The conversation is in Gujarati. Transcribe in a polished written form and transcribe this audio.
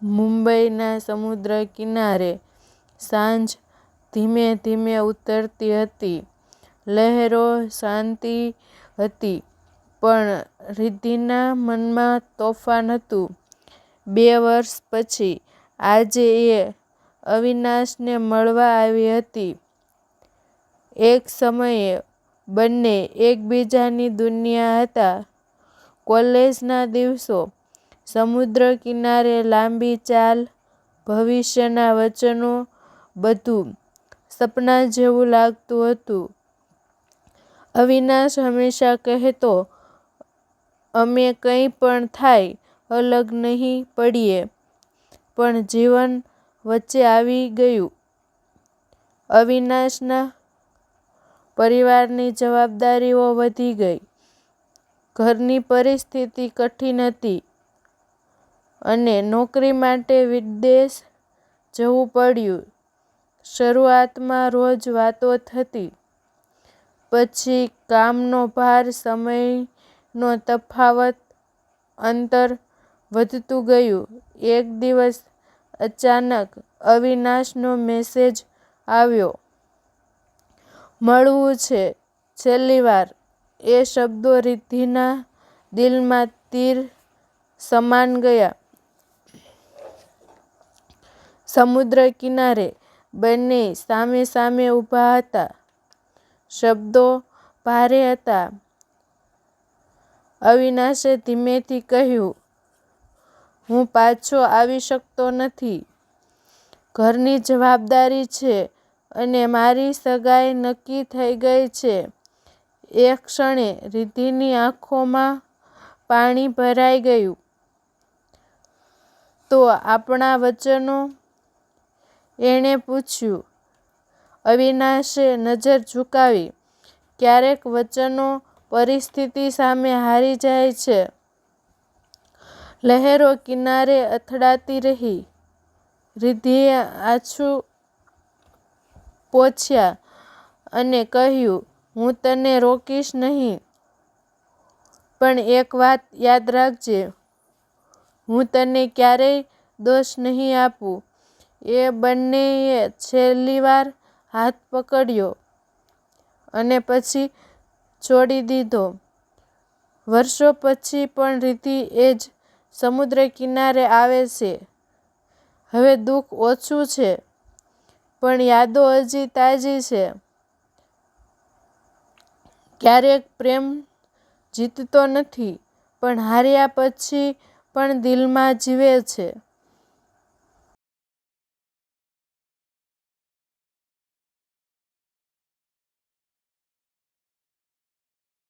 મુંબઈના સમુદ્ર કિનારે સાંજ ધીમે ધીમે ઉતરતી હતી. લહેરો શાંતિ હતી, પણ રિદ્ધિના મનમાં તોફાન હતું. 2 વર્ષ પછી આજે એ અવિનાશને મળવા આવી હતી. એક સમયે બંને એકબીજાની દુનિયા હતા. કોલેજના દિવસો, સમુદ્ર કિનારે લાંબી ચાલ, ભવિષ્યના વચનો, બધું સપના જેવું લાગતું હતું. અવિનાશ હંમેશા કહેતો, અમે કંઈ પણ થાય અલગ નહીં પડીએ, પણ જીવન વચ્ચે આવી ગયું. અવિનાશના પરિવારની જવાબદારીઓ વધી ગઈ. ઘરની પરિસ્થિતિ કઠિન હતી અને નોકરી માટે વિદેશ જવું પડ્યું. શરૂઆતમાં રોજ વાતો થતી, પછી કામનો ભાર, સમયનો તફાવત, અંતર વધતું ગયું. એક દિવસ અચાનક અવિનાશનો મેસેજ આવ્યો, મળવું છે છેલ્લી વાર. એ શબ્દો રિદ્ધિના દિલમાં તીર સમાન ગયા. સમુદ્ર કિનારે બંને સામે સામે ઊભા હતા. શબ્દો ભારે હતા. અવિનાશે ધીમેથી કહ્યું, હું પાછો આવી શકતો નથી. ઘરની જવાબદારી છે અને મારી સગાઈ નક્કી થઈ ગઈ છે. એ ક્ષણે રિદ્ધિની આંખોમાં પાણી ભરાઈ ગયું. તો આપણા વચનો? એણે પૂછ્યું. અવિનાશે નજર ઝુકાવી. ક્યારેક વચનો પરિસ્થિતિ સામે હારી જાય છે. લહેરો કિનારે અથડાતી રહી. રિદ્ધિએ આંસુ પોંછ્યા અને કહ્યું, હું તને રોકીશ નહીં, પણ એક વાત યાદ રાખજે, હું તને ક્યારેય દોષ નહીં આપું. એ બંનેએ છેલ્લી વાર હાથ પકડ્યો અને પછી છોડી દીધો. વર્ષો પછી પણ રિદ્ધિ એ જ સમુદ્ર કિનારે આવે છે. હવે દુઃખ ઓછું છે, પણ યાદો હજી તાજી છે. ક્યારેક પ્રેમ જીતતો નથી, પણ હાર્યા પછી પણ દિલમાં જીવે છે.